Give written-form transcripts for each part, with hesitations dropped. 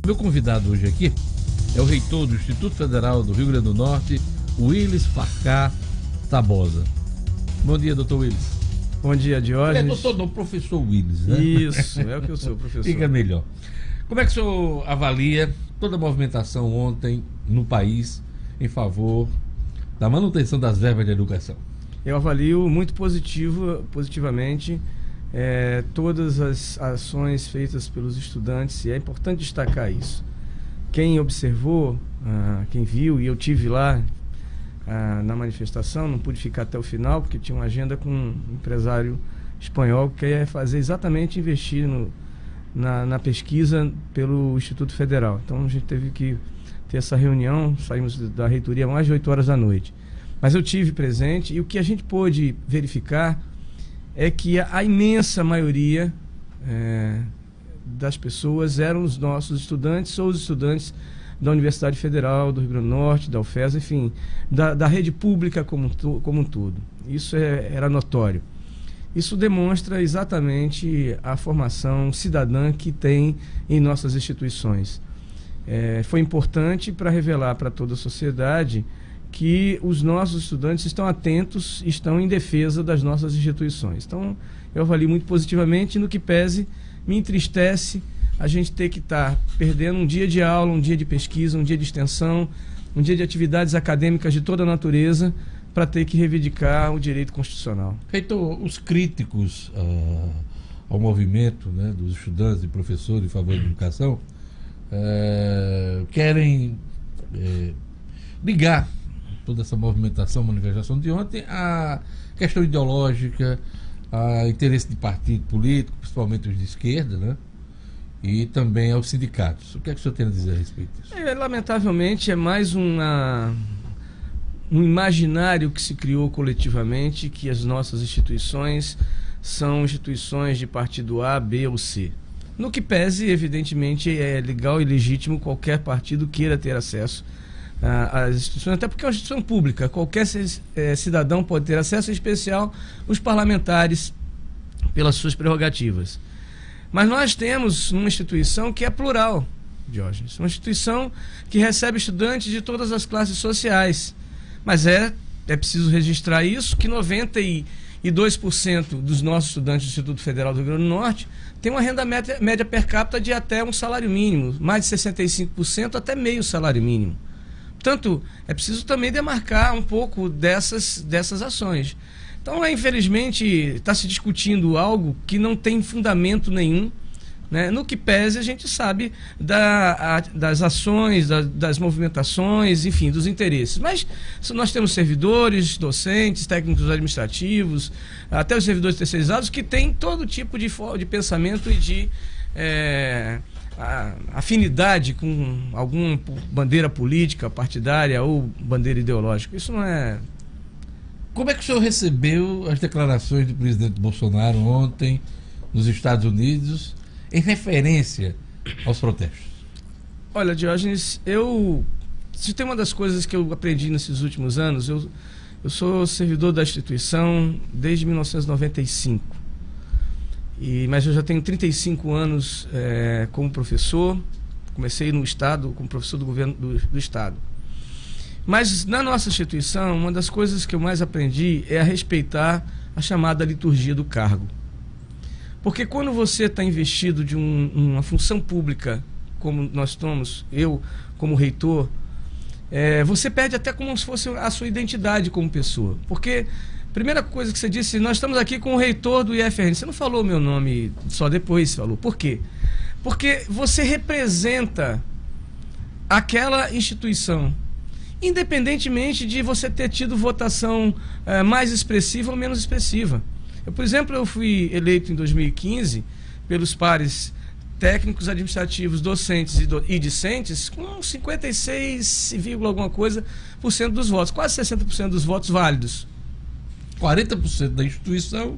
Meu convidado hoje aqui é o reitor do Instituto Federal do Rio Grande do Norte, Willis Farcá Tabosa. Bom dia, doutor Willis. Bom dia, Diógenes. É doutor, não, professor Willis, né? Isso, é o que eu sou, professor. Fica melhor. Como é que o senhor avalia toda a movimentação ontem no país em favor da manutenção das verbas de educação? Eu avalio muito positivamente todas as ações feitas pelos estudantes, e é importante destacar isso. Quem observou, quem viu, e eu tive lá na manifestação, não pude ficar até o final, porque tinha uma agenda com um empresário espanhol que quer fazer exatamente investir na pesquisa pelo Instituto Federal. Então a gente teve que ter essa reunião, saímos da reitoria mais de 8 horas da noite. Mas eu tive presente, e o que a gente pôde verificar é que a imensa maioria das pessoas eram os nossos estudantes ou os estudantes da Universidade Federal do Rio Grande do Norte, da UFES, enfim, da rede pública como um todo. Isso era notório. Isso demonstra exatamente a formação cidadã que tem em nossas instituições. Foi importante para revelar para toda a sociedade que os nossos estudantes estão atentos, estão em defesa das nossas instituições. Então, eu avalio muito positivamente, no que pese, me entristece a gente ter que estar perdendo um dia de aula, um dia de pesquisa, um dia de extensão, um dia de atividades acadêmicas de toda a natureza, para ter que reivindicar o direito constitucional. Reitor, os críticos ao movimento, né, dos estudantes e professores em favor da educação querem ligar toda essa movimentação, manifestação de ontem à questão ideológica, a interesse de partido político, principalmente os de esquerda, né? E também aos sindicatos. O que é que o senhor tem a dizer a respeito disso? Lamentavelmente, é mais um imaginário que se criou coletivamente, que as nossas instituições são instituições de partido A, B ou C. No que pese, evidentemente, é legal e legítimo qualquer partido queira ter acesso às instituições, até porque é uma instituição pública, qualquer cidadão pode ter acesso, em especial os parlamentares, pelas suas prerrogativas. Mas nós temos uma instituição que é plural, Diógenes, uma instituição que recebe estudantes de todas as classes sociais. Mas é preciso registrar isso, que 92% dos nossos estudantes do Instituto Federal do Rio Grande do Norte tem uma renda média per capita de até um salário mínimo, mais de 65% até meio salário mínimo. Portanto, é preciso também demarcar um pouco dessas ações. Então, infelizmente, está se discutindo algo que não tem fundamento nenhum, né? No que pese, a gente sabe das ações, das movimentações, enfim, dos interesses. Mas nós temos servidores, docentes, técnicos administrativos, até os servidores terceirizados, que têm todo tipo de pensamento e de afinidade com alguma bandeira política, partidária ou bandeira ideológica. Isso não é... Como é que o senhor recebeu as declarações do presidente Bolsonaro ontem nos Estados Unidos em referência aos protestos? Olha, Diógenes, se tem uma das coisas que eu aprendi nesses últimos anos, eu sou servidor da instituição desde 1995, mas eu já tenho 35 anos como professor. Comecei no Estado, como professor do governo do Estado. Mas na nossa instituição, uma das coisas que eu mais aprendi é a respeitar a chamada liturgia do cargo. Porque quando você está investido de uma função pública, como nós estamos, eu como reitor, você perde até como se fosse a sua identidade como pessoa. Porque, primeira coisa que você disse, nós estamos aqui com o reitor do IFRN. Você não falou meu nome só depois, falou. Por quê? Porque você representa aquela instituição, independentemente de você ter tido votação mais expressiva ou menos expressiva. Por exemplo, eu fui eleito em 2015 pelos pares técnicos, administrativos, docentes e discentes com 56, alguma coisa por cento dos votos, quase 60% dos votos válidos. 40% da instituição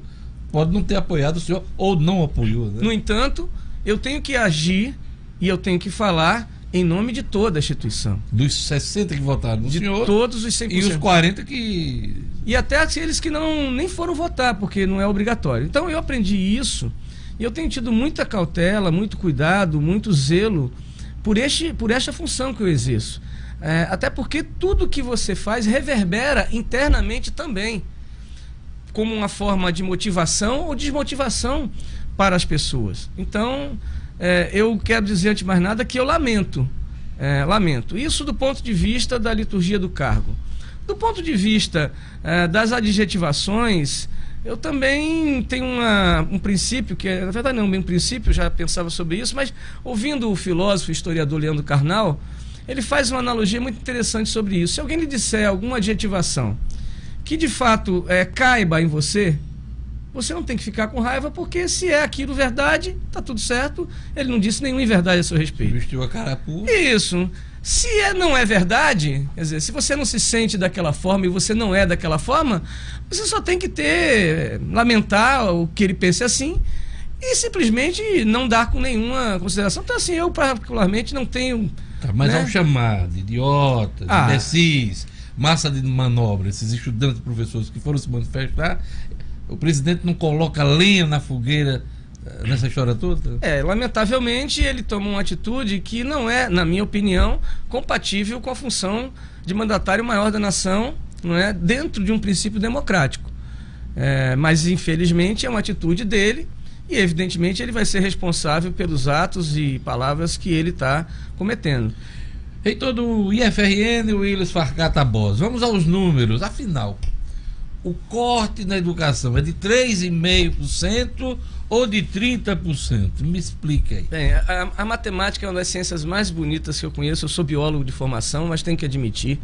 pode não ter apoiado o senhor ou não apoiou, né? No entanto, eu tenho que agir e eu tenho que falar em nome de toda a instituição. Dos 60 que votaram no senhor, de todos os 100%. E os 40 que... E até aqueles que nem foram votar, porque não é obrigatório. Então eu aprendi isso, e eu tenho tido muita cautela, muito cuidado, muito zelo por esta função que eu exerço. Até porque tudo que você faz reverbera internamente também, como uma forma de motivação ou desmotivação para as pessoas. Então, eu quero dizer, antes de mais nada, que eu lamento. Lamento. Isso do ponto de vista da liturgia do cargo. Do ponto de vista das adjetivações, eu também tenho um princípio, que na verdade não é um princípio, eu já pensava sobre isso, mas ouvindo o filósofo e historiador Leandro Carnal, ele faz uma analogia muito interessante sobre isso. Se alguém lhe disser alguma adjetivação que de fato caiba em você, você não tem que ficar com raiva, porque se é aquilo verdade, tá tudo certo. Ele não disse nenhuma inverdade a seu respeito. Vestiu a carapuça. Isso. Se não é verdade, quer dizer, se você não se sente daquela forma e você não é daquela forma, você só tem que lamentar o que ele pense assim e simplesmente não dar com nenhuma consideração. Então, assim, eu particularmente não tenho... Mas ao chamar de idiotas, imbecis, massa de manobra, esses estudantes e professores que foram se manifestar, o presidente não coloca lenha na fogueira nessa história toda? Lamentavelmente ele toma uma atitude que não é, na minha opinião, compatível com a função de mandatário maior da nação, não é, dentro de um princípio democrático. Mas infelizmente é uma atitude dele e evidentemente ele vai ser responsável pelos atos e palavras que ele está cometendo. Reitor do IFRN, Willis Farcata Bos, vamos aos números. Afinal, o corte na educação é de 3,5% ou de 30%? Me explica aí. Bem, a matemática é uma das ciências mais bonitas que eu conheço. Eu sou biólogo de formação, mas tenho que admitir,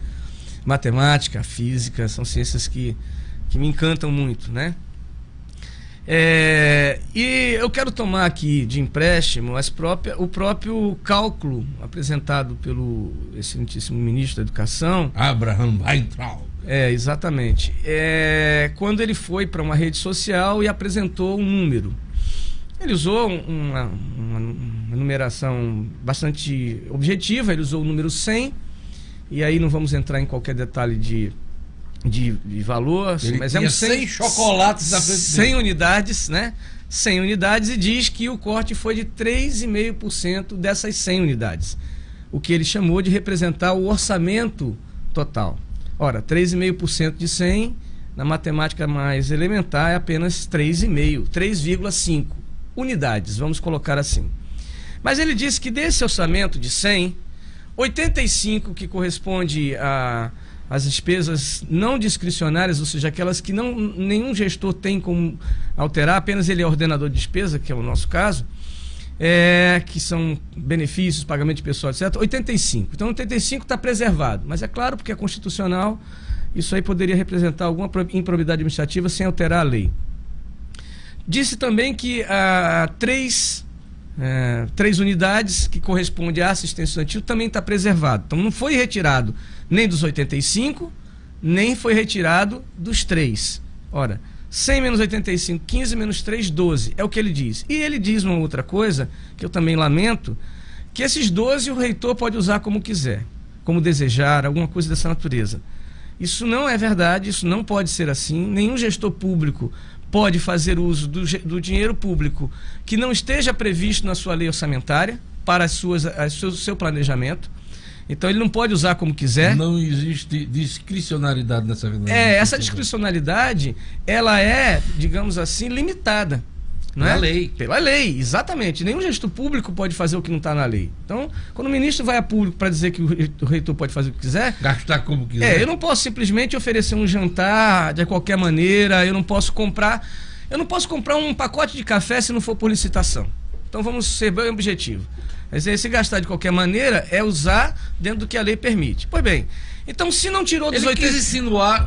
matemática, física, são ciências que me encantam muito, né? E eu quero tomar aqui de empréstimo o próprio cálculo apresentado pelo excelentíssimo ministro da Educação, Abraham Weintraub. Exatamente. Quando ele foi para uma rede social e apresentou um número. Ele usou uma numeração bastante objetiva, ele usou o número 100, e aí não vamos entrar em qualquer detalhe de valor, assim, mas tinha 100 chocolates na frente dele. 100 unidades, né? 100 unidades, e diz que o corte foi de 3,5% dessas 100 unidades, o que ele chamou de representar o orçamento total. Ora, 3,5% de 100, na matemática mais elementar, é apenas 3,5 unidades, vamos colocar assim. Mas ele disse que desse orçamento de 100, 85 que corresponde às despesas não discricionárias, ou seja, aquelas que nenhum gestor tem como alterar, apenas ele é ordenador de despesa, que é o nosso caso, que são benefícios, pagamento de pessoal, etc. 85. Então 85 está preservado, mas é claro, porque é constitucional, isso aí poderia representar alguma improbidade administrativa sem alterar a lei. Disse também que três unidades que correspondem à assistência estudantil também está preservado. Então não foi retirado nem dos 85, nem foi retirado dos 3. Ora, 100 menos 85, 15 menos 3, 12. É o que ele diz. E ele diz uma outra coisa, que eu também lamento, que esses 12 o reitor pode usar como quiser, como desejar, alguma coisa dessa natureza. Isso não é verdade, isso não pode ser assim. Nenhum gestor público pode fazer uso do dinheiro público que não esteja previsto na sua lei orçamentária para o seu planejamento. Então ele não pode usar como quiser. Não existe discricionalidade nessa verdade. Essa discricionalidade, ela é, digamos assim, limitada. Pela lei. Pela lei, exatamente. Nenhum gestor público pode fazer o que não está na lei. Então, quando o ministro vai a público para dizer que o reitor pode fazer o que quiser... Gastar como quiser. Eu não posso simplesmente oferecer um jantar de qualquer maneira, eu não posso comprar um pacote de café se não for por licitação. Então vamos ser bem objetivo. Mas aí, se gastar de qualquer maneira, é usar dentro do que a lei permite. Pois bem, então se não tirou dos 80... Ele quis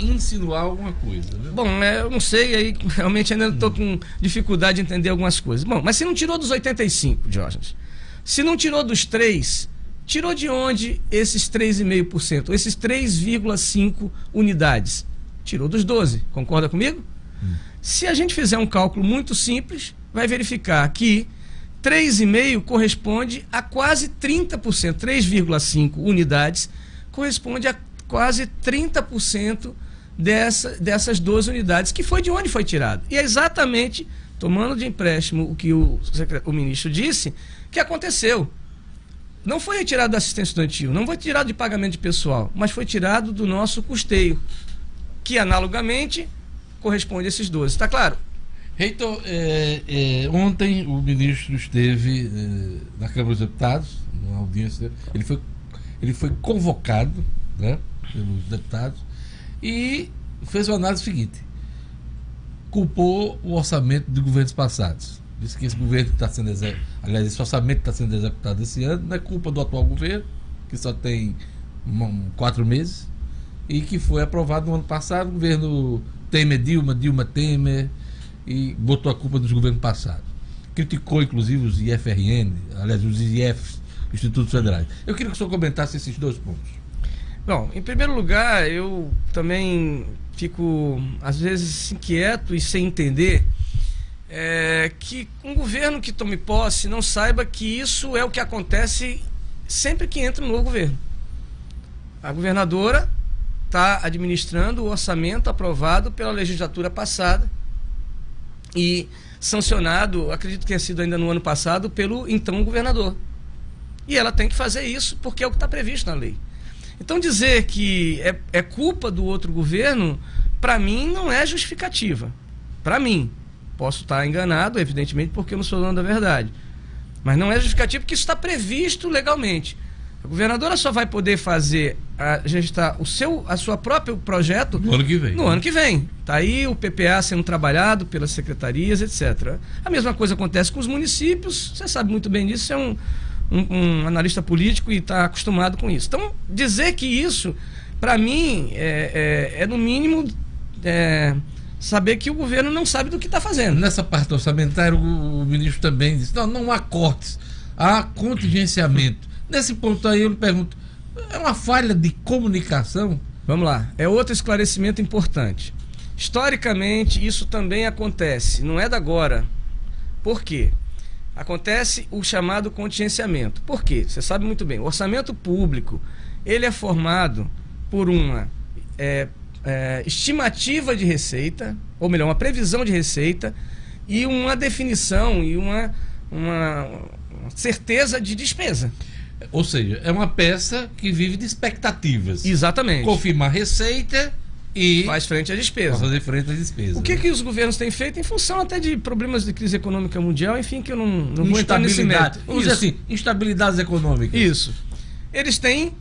insinuar alguma coisa, né? Bom, eu não sei, aí realmente ainda estou com dificuldade de entender algumas coisas. Bom, mas se não tirou dos 85, Diógenes, se não tirou dos 3, tirou de onde esses 3,5%? Esses 3,5 unidades? Tirou dos 12, concorda comigo? Se a gente fizer um cálculo muito simples, vai verificar que 3,5 corresponde a quase 30%, 3,5 unidades corresponde a quase 30% dessas 12 unidades, que foi de onde foi tirado. E é exatamente, tomando de empréstimo o que o ministro disse, que aconteceu. não foi retirado da assistência estudantil, não foi tirado de pagamento de pessoal, mas foi tirado do nosso custeio, que analogamente corresponde a esses 12. Está claro? Reitor, ontem o ministro esteve na Câmara dos Deputados, numa audiência, ele foi convocado, né, pelos deputados e fez uma análise seguinte: culpou o orçamento de governos passados. Disse que esse governo está sendo aliás, esse orçamento está sendo executado esse ano, não é culpa do atual governo, que só tem 4 meses, e que foi aprovado no ano passado, o governo Temer-Dilma, Dilma-Temer, e botou a culpa dos governos passados. Criticou, inclusive, os IFRN, aliás, os IFs, Institutos Federais. Eu queria que o senhor comentasse esses 2 pontos. Bom, em primeiro lugar, eu também fico, às vezes, inquieto e sem entender que um governo que tome posse não saiba que isso é o que acontece sempre que entra um novo governo. A governadora está administrando o orçamento aprovado pela legislatura passada e sancionado, acredito que tenha sido ainda no ano passado, pelo então governador. E ela tem que fazer isso porque é o que está previsto na lei. Então dizer que é culpa do outro governo, para mim, não é justificativa. Para mim. Posso estar enganado, evidentemente, porque eu não sou dono da verdade. Mas não é justificativo porque isso está previsto legalmente. A governadora só vai poder fazer, gestar a sua próprio projeto no ano que vem. No ano que vem. Está aí o PPA sendo trabalhado pelas secretarias, etc. A mesma coisa acontece com os municípios, você sabe muito bem disso, é um analista político e está acostumado com isso. Então, dizer que isso, para mim, é no mínimo saber que o governo não sabe do que está fazendo. Nessa parte orçamentária, o ministro também disse, não há cortes, há contingenciamento. Nesse ponto aí eu lhe pergunto, é uma falha de comunicação? Vamos lá, é outro esclarecimento importante. Historicamente, isso também acontece, não é da agora. Por quê? Acontece o chamado contingenciamento. Por quê? Você sabe muito bem, o orçamento público, ele é formado por uma estimativa de receita, ou melhor, uma previsão de receita e uma definição e uma certeza de despesa. Ou seja, é uma peça que vive de expectativas. Exatamente. Confirma a receita e faz frente à despesa. Fazer frente à despesa. O que os governos têm feito em função até de problemas de crise econômica mundial, enfim, que eu não vou entrar nesse mérito. Vamos dizer assim, instabilidades econômicas. Isso. Eles têm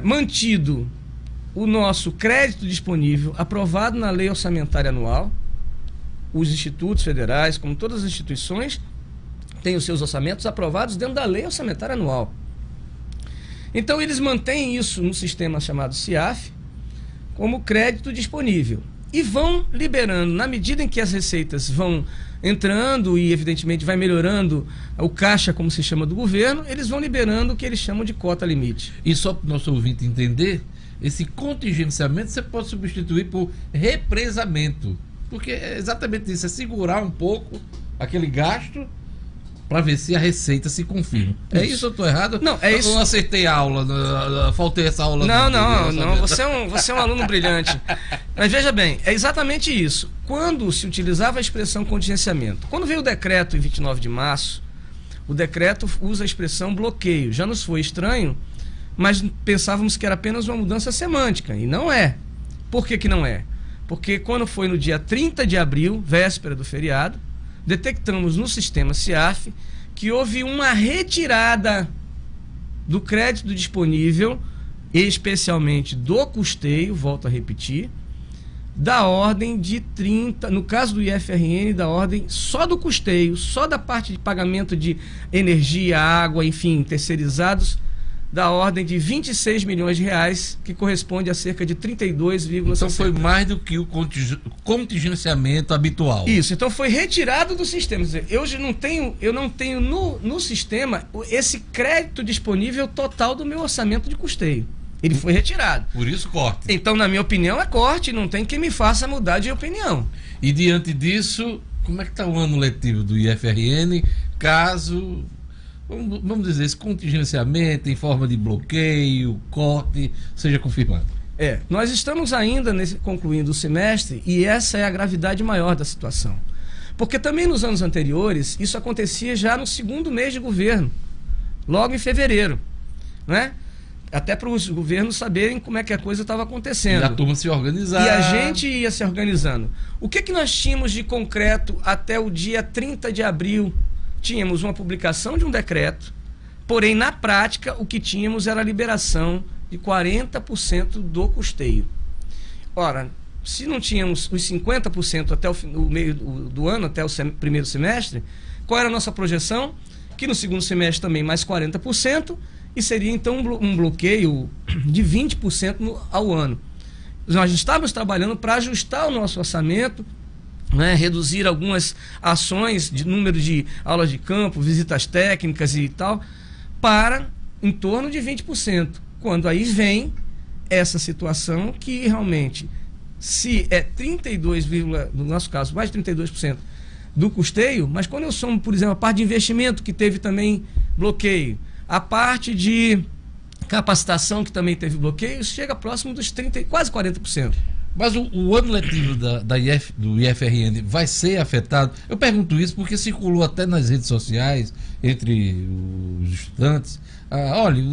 mantido o nosso crédito disponível, aprovado na lei orçamentária anual. Os institutos federais, como todas as instituições, têm os seus orçamentos aprovados dentro da lei orçamentária anual. Então, eles mantêm isso no sistema chamado CIAF, como crédito disponível. E vão liberando, na medida em que as receitas vão entrando e, evidentemente, vai melhorando o caixa, como se chama, do governo, eles vão liberando o que eles chamam de cota limite. E só para o nosso ouvinte entender, esse contingenciamento você pode substituir por represamento. Porque é exatamente isso, é segurar um pouco aquele gasto para ver se a receita se confirma. É isso ou estou errado? Não, é isso. Eu não acertei a aula, faltei essa aula. Não, você é um aluno brilhante. Mas veja bem, é exatamente isso. Quando se utilizava a expressão contingenciamento, quando veio o decreto em 29 de março, o decreto usa a expressão bloqueio. Já nos foi estranho, mas pensávamos que era apenas uma mudança semântica, e não é. Por que não é? Porque quando foi no dia 30 de abril, véspera do feriado, detectamos no sistema CIAF que houve uma retirada do crédito disponível, especialmente do custeio, volto a repetir, da ordem de 30, no caso do IFRN, da ordem só do custeio, só da parte de pagamento de energia, água, enfim, terceirizados, da ordem de 26 milhões de reais, que corresponde a cerca de 32,60. Então foi mais do que o contingenciamento habitual. Isso, então foi retirado do sistema. Quer dizer, eu não tenho no sistema esse crédito disponível total do meu orçamento de custeio. Ele foi retirado. Por isso corte. Então, na minha opinião, é corte, não tem quem me faça mudar de opinião. E diante disso, como é que está o ano letivo do IFRN, caso... Vamos dizer, esse contingenciamento em forma de bloqueio, corte, seja confirmado? Nós estamos ainda concluindo o semestre e essa é a gravidade maior da situação. Porque também nos anos anteriores, isso acontecia já no segundo mês de governo. logo em fevereiro, né? Até para os governos saberem como é que a coisa estava acontecendo. E a turma se organizar. E a gente ia se organizando. O que nós tínhamos de concreto até o dia 30 de abril? Tínhamos uma publicação de um decreto, porém, na prática, o que tínhamos era a liberação de 40% do custeio. Ora, se não tínhamos os 50% até o meio do ano, até o primeiro semestre, qual era a nossa projeção? Que no segundo semestre também mais 40%, e seria então um bloqueio de 20% ao ano. Nós estávamos trabalhando para ajustar o nosso orçamento, né, reduzir algumas ações de número de aulas de campo, visitas técnicas e tal, para em torno de 20%. Quando aí vem essa situação que realmente, se é 32, no nosso caso, mais de 32% do custeio, mas quando eu somo, por exemplo, a parte de investimento, que teve também bloqueio, a parte de capacitação, que também teve bloqueio, chega próximo dos 30%, quase 40%. Mas o ano letivo do IFRN vai ser afetado? Eu pergunto isso porque circulou até nas redes sociais, entre os estudantes. Olha,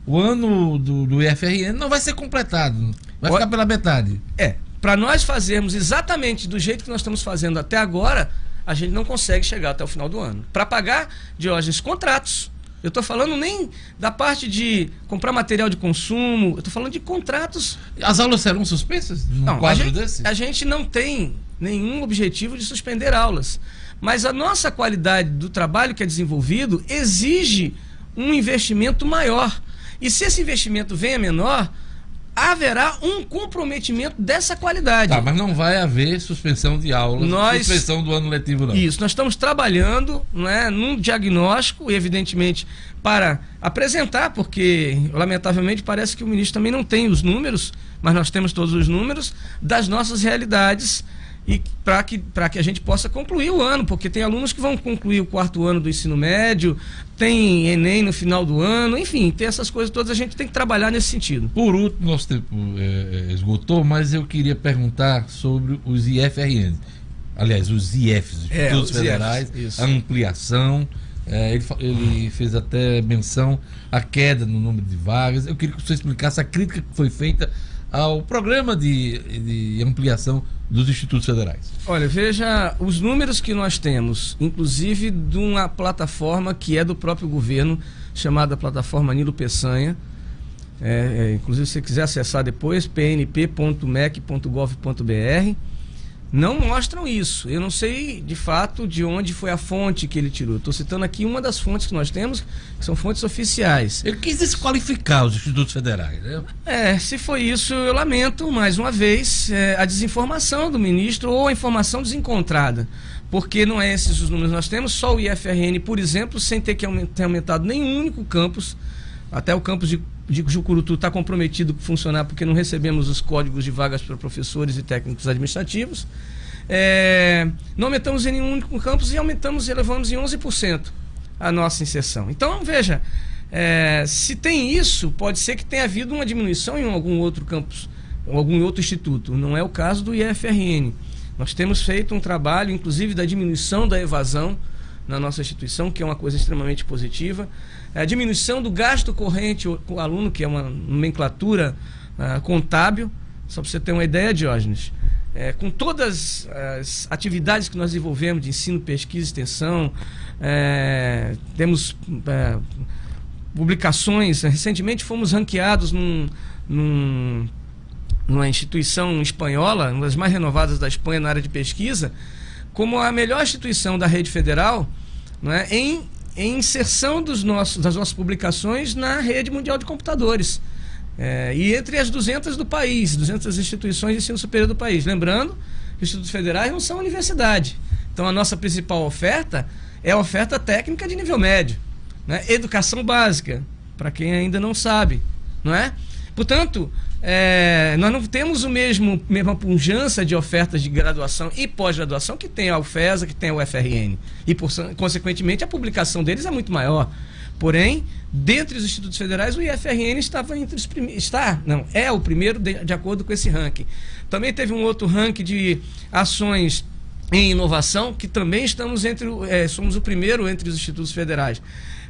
o ano do IFRN não vai ser completado, vai ficar pela metade. Para nós fazermos exatamente do jeito que nós estamos fazendo até agora, a gente não consegue chegar até o final do ano. Para pagar, Diógenes, contratos. Eu estou falando nem da parte de comprar material de consumo, eu estou falando de contratos. As aulas serão suspensas num quadro desse? A gente não tem nenhum objetivo de suspender aulas. Mas a nossa qualidade do trabalho que é desenvolvido exige um investimento maior. E se esse investimento venha menor, haverá um comprometimento dessa qualidade. Tá, mas não vai haver suspensão de aulas, suspensão do ano letivo, não. Isso, nós estamos trabalhando, né, num diagnóstico, evidentemente, para apresentar, porque, lamentavelmente, parece que o ministro também não tem os números, mas nós temos todos os números das nossas realidades, e para que a gente possa concluir o ano, porque tem alunos que vão concluir o 4º ano do ensino médio, tem Enem no final do ano, enfim, tem essas coisas todas, a gente tem que trabalhar nesse sentido. Por último, nosso tempo esgotou, mas eu queria perguntar sobre os IFRN, aliás, os IFs, Institutos Federais, a ampliação. Ele fez até menção à queda no número de vagas. Eu queria que você explicasse a crítica que foi feita ao programa de ampliação dos institutos federais. Olha, veja os números que nós temos, inclusive de uma plataforma que é do próprio governo, chamada plataforma Nilo Peçanha. Inclusive, se você quiser acessar depois, pnp.mec.gov.br, não mostram isso. Eu não sei, de fato, de onde foi a fonte que ele tirou. Estou citando aqui uma das fontes que nós temos, que são fontes oficiais. Ele quis desqualificar os institutos federais, né? Se foi isso, eu lamento, mais uma vez, a desinformação do ministro ou a informação desencontrada. Porque não é esses os números que nós temos. Só o IFRN, por exemplo, sem ter aumentado nenhum único campus, até o campus de Jucurutu está comprometido a funcionar porque não recebemos os códigos de vagas para professores e técnicos administrativos. Não aumentamos em nenhum único campus e elevamos em 11% a nossa inserção. Então, veja, se tem isso, pode ser que tenha havido uma diminuição em algum outro campus, ou algum outro instituto. Não é o caso do IFRN. Nós temos feito um trabalho, inclusive, da diminuição da evasão na nossa instituição, que é uma coisa extremamente positiva. A diminuição do gasto corrente com o aluno, que é uma nomenclatura contábil. Só para você ter uma ideia, Diógenes, com todas as atividades que nós desenvolvemos de ensino, pesquisa e extensão, temos publicações. Recentemente fomos ranqueados numa instituição espanhola, uma das mais renovadas da Espanha na área de pesquisa, como a melhor instituição da rede federal, né, em inserção das nossas publicações na rede mundial de computadores. E entre as 200 do país, 200 instituições de ensino superior do país. Lembrando que os institutos federais não são universidade. Então, a nossa principal oferta é a oferta técnica de nível médio, né? Educação básica, para quem ainda não sabe, não é? Portanto, nós não temos mesma pujança de ofertas de graduação e pós-graduação que tem a UFESA, que tem a UFRN. E, consequentemente, a publicação deles é muito maior. Porém, dentre os institutos federais, o IFRN estava entre os primeiros. É o primeiro de acordo com esse ranking. Também teve um outro ranking de ações em inovação, que também estamos somos o primeiro entre os institutos federais.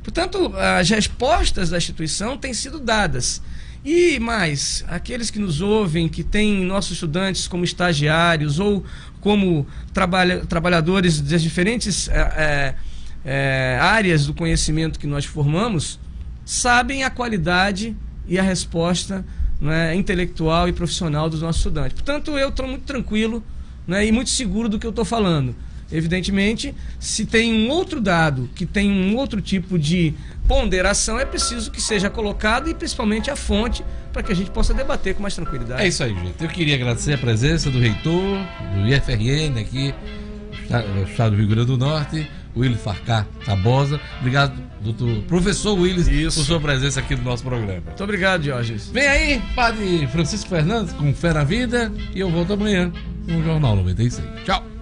Portanto, as respostas da instituição têm sido dadas. E mais, aqueles que nos ouvem, que têm nossos estudantes como estagiários ou como trabalhadores das diferentes áreas do conhecimento que nós formamos, sabem a qualidade e a resposta, né, intelectual e profissional dos nossos estudantes. Portanto, eu estou muito tranquilo, né, e muito seguro do que eu estou falando. Evidentemente, se tem um outro dado que tem um outro tipo de ponderação, é preciso que seja colocado e principalmente a fonte para que a gente possa debater com mais tranquilidade. É isso aí, gente. Eu queria agradecer a presença do reitor do IFRN aqui no estado do Rio Grande do Norte, Willis Farcá Tabosa. Obrigado, professor Willis, por sua presença aqui no nosso programa. Muito obrigado, Diógenes. Vem aí, Padre Francisco Fernandes, com Fé na Vida, e eu volto amanhã no Jornal 96. Tchau!